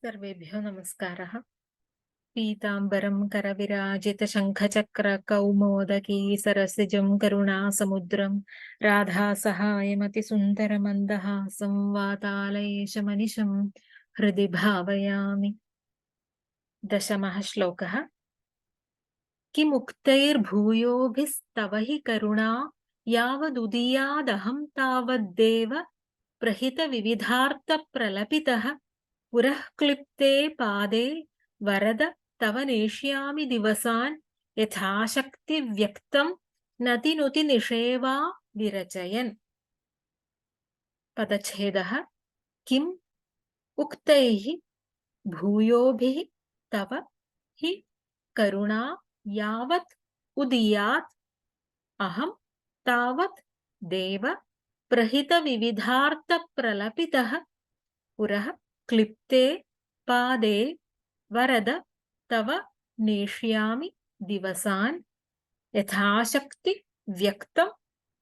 सर्वेभ्यो नमस्कारः। पीताम्बरं करविराजितशङ्खचक्रकौमोदकी सरसिजं करुणासमुद्रं राधासहायमतिसुन्दरमन्दहासं वातालयेशमनिशं हृदि भावयामि। दशमः श्लोकः। किमुक्तैर्भूयोभिस्तव हि करुणा यावदुदीयादहं तावद्देव प्रहितविविधार्थप्रलपितः पुरः क्लिप्ते पादे वरद तव नेष्यामि दिवसान् यथाशक्तिव्यक्तं नतिनुति निषेवा विरचयन्। पदच्छेदः। किम् उक्तैः भूयोभिः तव हि करुणा यावत् उदीयात् अहं तावत् देव प्रहितविविधार्थप्रलपितः पुरः क्लिप्ते पादे वरद तव नेष्यामि दिवसान् यथाशक्ति व्यक्तं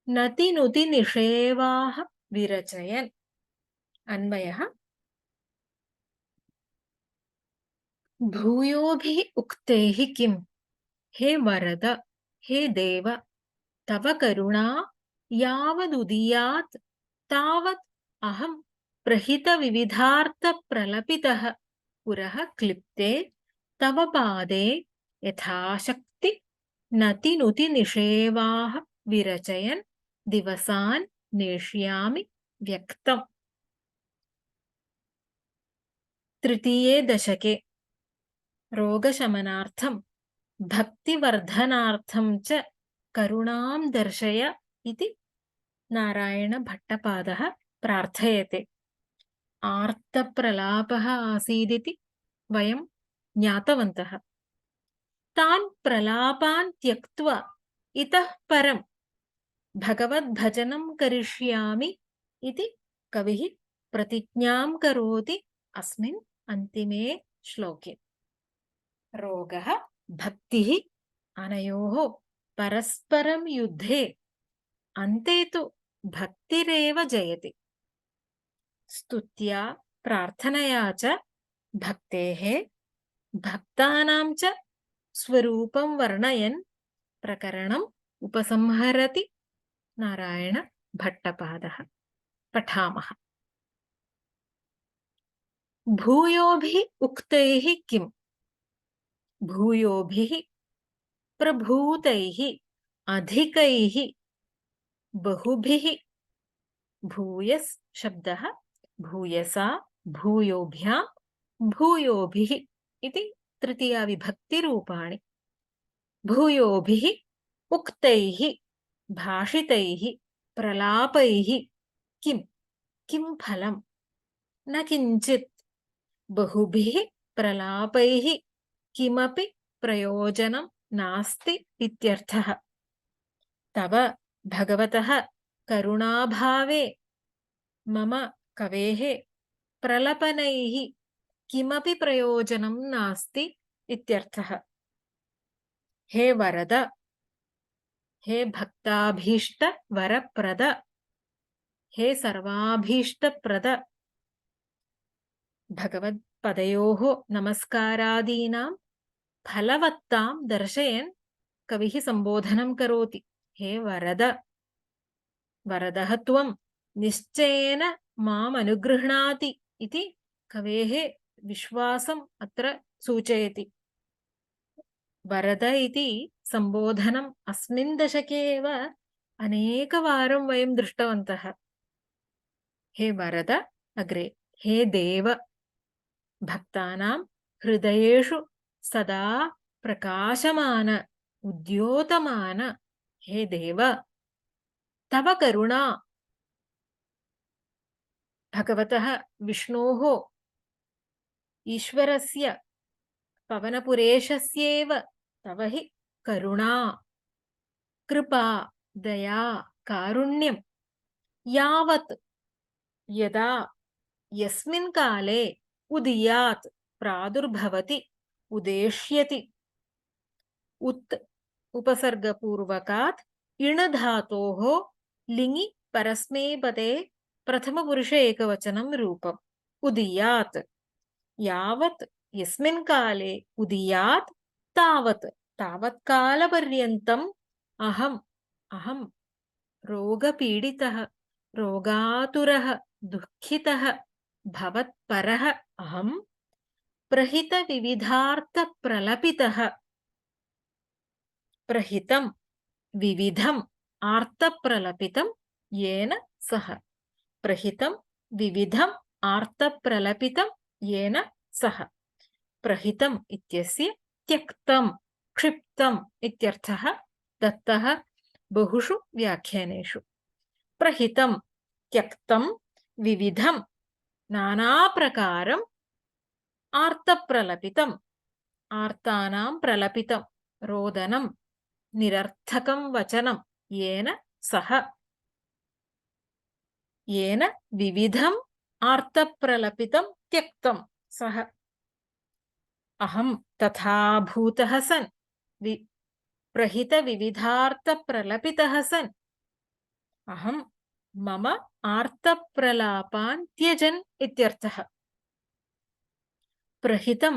नतिनुति निषेवाः विरचयन्। अन्वयः। भूयोभिः उक्तैः किम्, हे वरद, हे देव, तव करुणा यावदुदीयात् तावत् अहं प्रहितविविधार्थप्रलपितः पुरः क्लिप्ते तव पादे यथाशक्ति नतिनुति निषेवाः विरचयन् दिवसान् नेष्यामि व्यक्तम्। तृतीये दशके रोगशमनार्थं भक्तिवर्धनार्थं च करुणां दर्शय इति नारायणभट्टपादः प्रार्थयते। आर्तप्रलापः आसीदिति वयं ज्ञातवन्तः। तान् प्रलापान् त्यक्त्वा इतः परं भगवद्भजनं करिष्यामि इति कविः प्रतिज्ञां करोति अस्मिन् अन्तिमे श्लोके। रोगः भक्तिः अनयोः परस्परं युद्धे अन्ते तु भक्तिरेव जयति। स्तुत्या प्रार्थनया च भक्तेः भक्तानां च स्वरूपं वर्णयन् प्रकरणम् उपसंहरति नारायणभट्टपादः। पठामः। भूयोभिः उक्तैः किम्, भूयोभिः प्रभूतैः अधिकैः बहुभिः। भूयस् शब्दः भूयसा भूयोभ्यां भूयोभिः इति तृतीया विभक्तिरूपाणि। भूयोभिः उक्तैः भाषितैः प्रलापैः किं किं फलं न किञ्चित्। बहुभिः प्रलापैः किमपि प्रयोजनं नास्ति इत्यर्थः। तव भगवतः करुणाभावे मम कवेः प्रलपनैः किमपि प्रयोजनं नास्ति इत्यर्थः। हे वरद, हे भक्ताभीष्ट वरप्रद, हे सर्वाभीष्टप्रद। भगवत्पदयोः नमस्कारादीनां फलवत्तां दर्शयन् कविः सम्बोधनं करोति। हे वरद, वरदः त्वं निश्चयेन माम् अनुगृह्णाति इति कवेः विश्वासम् अत्र सूचयति। वरद इति सम्बोधनम् अस्मिन् दशके एव अनेकवारं वयं दृष्टवन्तः। हे वरद, अग्रे हे देव, भक्तानां हृदयेषु सदा प्रकाशमान उद्योतमान हे देव, तव करुणा भगवतः विष्णोः ईश्वरस्य पवनपुरेशस्येव तव हि करुणा कृपा दया कारुण्यं यावत् यदा यस्मिन् काले उदीयात् प्रादुर्भवति उदेष्यति। उत् उपसर्गपूर्वकात् इण धातोः लिङि परस्मैपदे प्रथमपुरुष एकवचनं रूपम् उदीयात् यावत् यस्मिन् काले उदीयात् तावत् तावत् कालपर्यन्तम् अहं रोगपीडितः रोगातुरः दुःखितः भवत्परः अहं प्रहितविविधार्थप्रलपितः प्रहितं विविधम् आर्तप्रलपितं येन सह प्रहितं विविधम् आर्तप्रलपितं येन सह प्रहितम् इत्यस्य त्यक्तं क्षिप्तम् इत्यर्थः दत्तः बहुषु व्याख्यानेषु प्रहितं त्यक्तं विविधं नानाप्रकारम् आर्तप्रलपितम् आर्तानां प्रलपितं रोदनं निरर्थकं वचनं येन सह येन विविधम् आर्तप्रलपितं त्यक्तं सः अहं तथा भूतः सन् प्रहितविविधार्थप्रलपितः सन् अहं मम आर्तप्रलापान् त्यजन् इत्यर्थः प्रहितं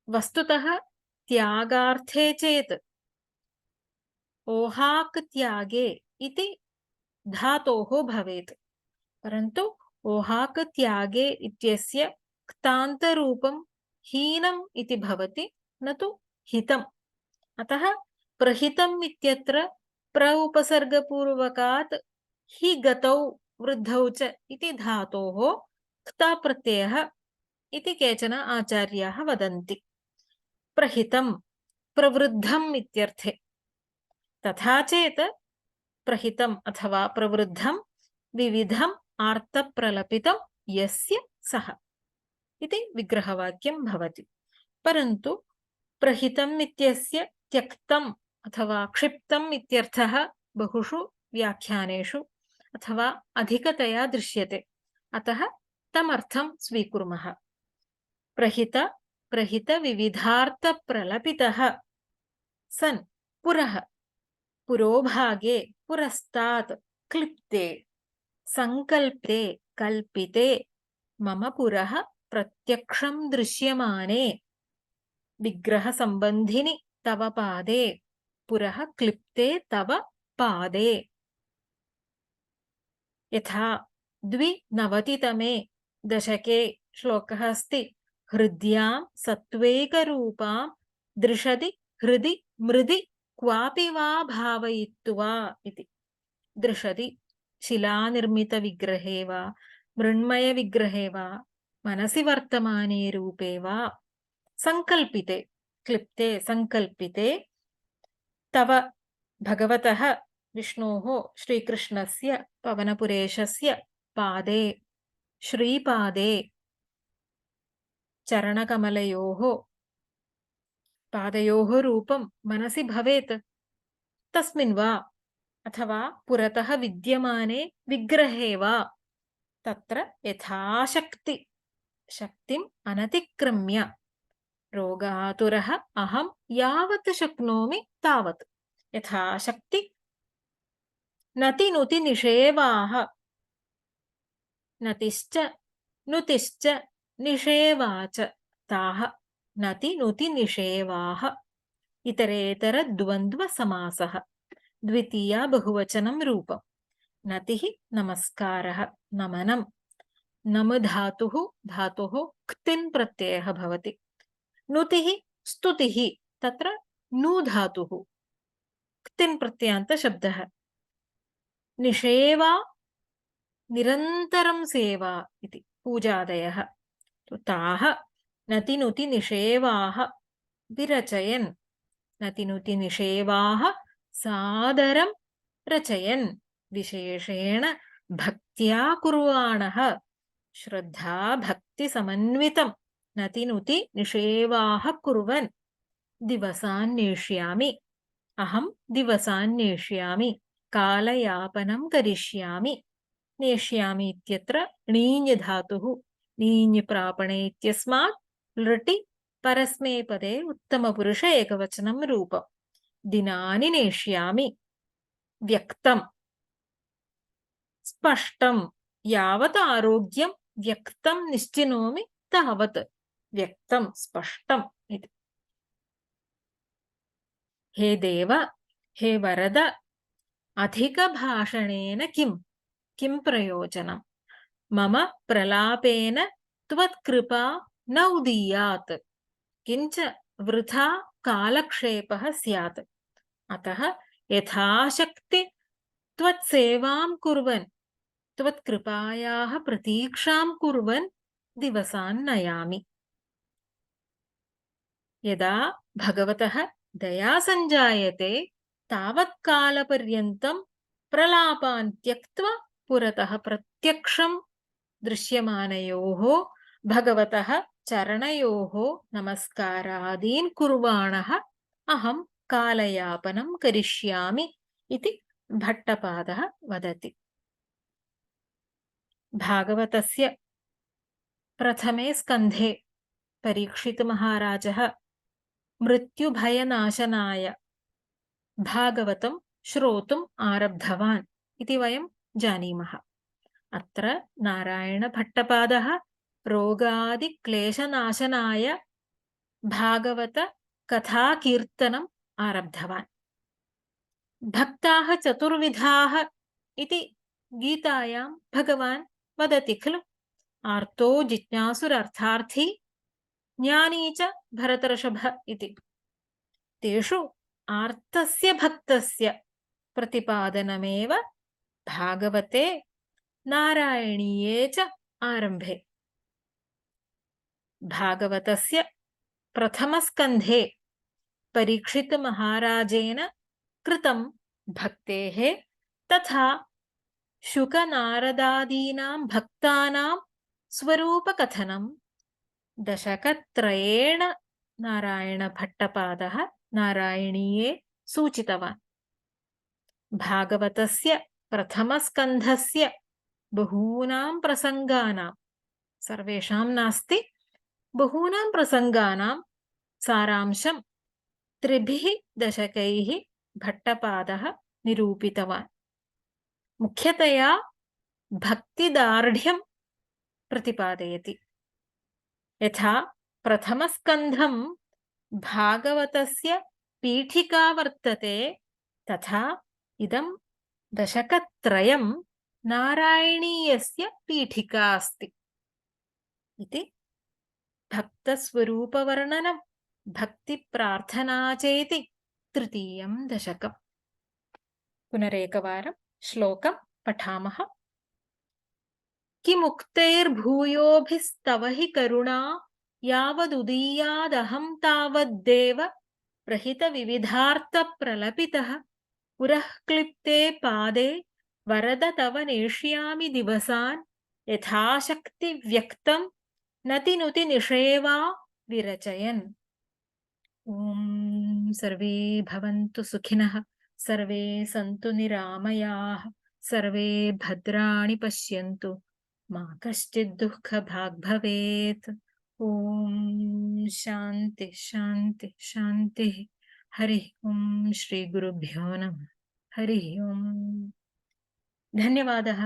वस्तुतः त्यागार्थे चेत् ओहाक् त्यागे इति धातोः भवेत् परन्तु ओहाक् त्यागे इत्यस्य क्तान्तरूपं हीनम् इति भवति न तु हितम् अतः प्रहितम् इत्यत्र प्र उपसर्गपूर्वकात् हि गतौ वृद्धौ च इति धातोः क्ताप्रत्ययः इति केचन आचार्याः वदन्ति प्रहितं प्रवृद्धम् इत्यर्थे तथा चेत् प्रहितम् अथवा प्रवृद्धं विविधम् आर्तप्रलपितं यस्य सः इति विग्रहवाक्यं भवति परन्तु प्रहितम् इत्यस्य त्यक्तम् अथवा क्षिप्तम् इत्यर्थः बहुषु व्याख्यानेषु अथवा अधिकतया दृश्यते अतः तमर्थं स्वीकुर्मः प्रहितविविधार्थप्रलपितः सन् पुरः पुरोभागे पुरस्तात् क्लिप्ते संकल्पे कल्पिते मम पुरः प्रत्यक्षं दृश्यमाने विग्रहसम्बन्धिनि तव पादे पुरः क्लिप्ते तव पादे यथा 92तमे दशके श्लोकः अस्ति हृद्यां सत्त्वैकरूपां दृशति हृदि मृदि क्वापि वा भावयित्वा इति दृशति शिलानिर्मितविग्रहे वा मृण्मयविग्रहे वा मनसि वर्तमाने रूपे वा संकल्पिते क्लिप्ते संकल्पिते तव भगवतः विष्णोः श्रीकृष्णस्य पवनपुरेशस्य पादे श्रीपादे चरणकमलयोः पादयोः रूपं मनसि भवेत् तस्मिन् वा अथवा पुरतः विद्यमाने विग्रहे वा तत्र यथाशक्ति शक्तिम् अनतिक्रम्य रोगातुरः अहं यावत् शक्नोमि तावत् यथाशक्ति नति नुति निषेवाः नतिश्च नुतिश्च निषेवाच ताः नति नुति निषेवाः इतरेतरद्वन्द्वसमासः द्वितीया बहुवचनं रूपम् नतिः नमस्कारः नमनं नम धातुः क्तिन् प्रत्ययः भवति नुतिः स्तुतिः तत्र नु धातुः क्तिन् प्रत्ययान्त शब्दः निषेवा निरन्तरं सेवा इति पूजादयः ताः नतिनुति निषेवाः विरचयन् नतिनुति निषेवाः सादरं रचयन् विशेषेण भक्त्या कुर्वाणः श्रद्धा भक्ति समन्वितं नतिनुति निषेवाः कुर्वन् दिवसान् नेष्यामि अहं दिवसान् नेष्यामि कालयापनं करिष्यामि नेष्यामि इत्यत्र णीञ् धातुः णीञ् प्रापणे इत्यस्मात् लृटि परस्मैपदे उत्तमपुरुष एकवचनं रूपम् दिनानि नेष्यामि व्यक्तं स्पष्टं यावत् आरोग्यं व्यक्तं निश्चिनोमि तावत्। व्यक्तं स्पष्टम् इति। हे देव, हे वरद, अधिकभाषणेन किं प्रयोजनम्? मम प्रलापेन त्वत्कृपा न उदीयात्, किञ्च वृथा कालक्षेपः स्यात्। अतः यथाशक्ति त्वत्सेवां कुर्वन्, त्वत्कृपायाः प्रतीक्षां कुर्वन् दिवसान् नयामि। यदा भगवतः दया सञ्जायते तावत्कालपर्यन्तं प्रलापान् त्यक्त्वा पुरतः प्रत्यक्षं दृश्यमानयोः भगवतः चरणयोः नमस्कारादीन् कुर्वाणः अहं कालयापनं करिष्यामि इति भट्टपादः वदति। भागवतस्य प्रथमे स्कन्धे परीक्षितमहाराजः मृत्युभयनाशनाय भागवतं श्रोतुम् आरब्धवान् इति वयं जानीमः। अत्र नारायणभट्टपादः रोगादिक्लेशनाशनाय भागवतकथाकीर्तनम् आरब्धवान्। भक्ताः चतुर्विधाः इति गीतायां भगवान् वदति खलु। आर्तो जिज्ञासुरर्थार्थी ज्ञानी च भरतर्षभ इति। तेषु आर्तस्य भक्तस्य प्रतिपादनमेव भागवते नारायणीये च आरम्भे। भागवतस्य प्रथमस्कन्धे परीक्षितमहाराजेन कृतं भक्तेः तथा शुकनारदादीनां भक्तानां स्वरूपकथनं दशकत्रयेण नारायणभट्टपादः नारायणीये सूचितवान्। भागवतस्य प्रथमस्कन्धस्य बहूनां प्रसङ्गानां, सर्वेषां नास्ति, बहूनां प्रसङ्गानां सारांशं 3 दशकैः भट्टपादः निरूपितवान्। मुख्यतया भक्तिदार्ढ्यं प्रतिपादयति। यथा प्रथमस्कन्धं भागवतस्य पीठिका वर्तते, तथा इदं दशकत्रयं नारायणीयस्य पीठिका अस्ति इति। भक्तस्वरूपवर्णनं, भक्तिप्रार्थना चेति तृतीयं दशकम्। पुनरेकवारं श्लोकं पठामः। किमुक्तैर्भूयोभिस्तव हि करुणा यावदुदीयादहं तावद्देव प्रहितविविधार्थप्रलपितः पुरः क्लिप्ते पादे वरद तव नेष्यामि दिवसान् यथाशक्ति व्यक्तं नतिनुति निषेवा विरचयन्। ॐ सर्वे भवन्तु सुखिनः, सर्वे सन्तु निरामयाः, सर्वे भद्राणि पश्यन्तु, मा कश्चित् दुःखभाग् भवेत्। ॐ शान्ति शान्ति शान्तिः। हरिः ॐ श्रीगुरुभ्यो नमः। हरिः ॐ। धन्यवादः।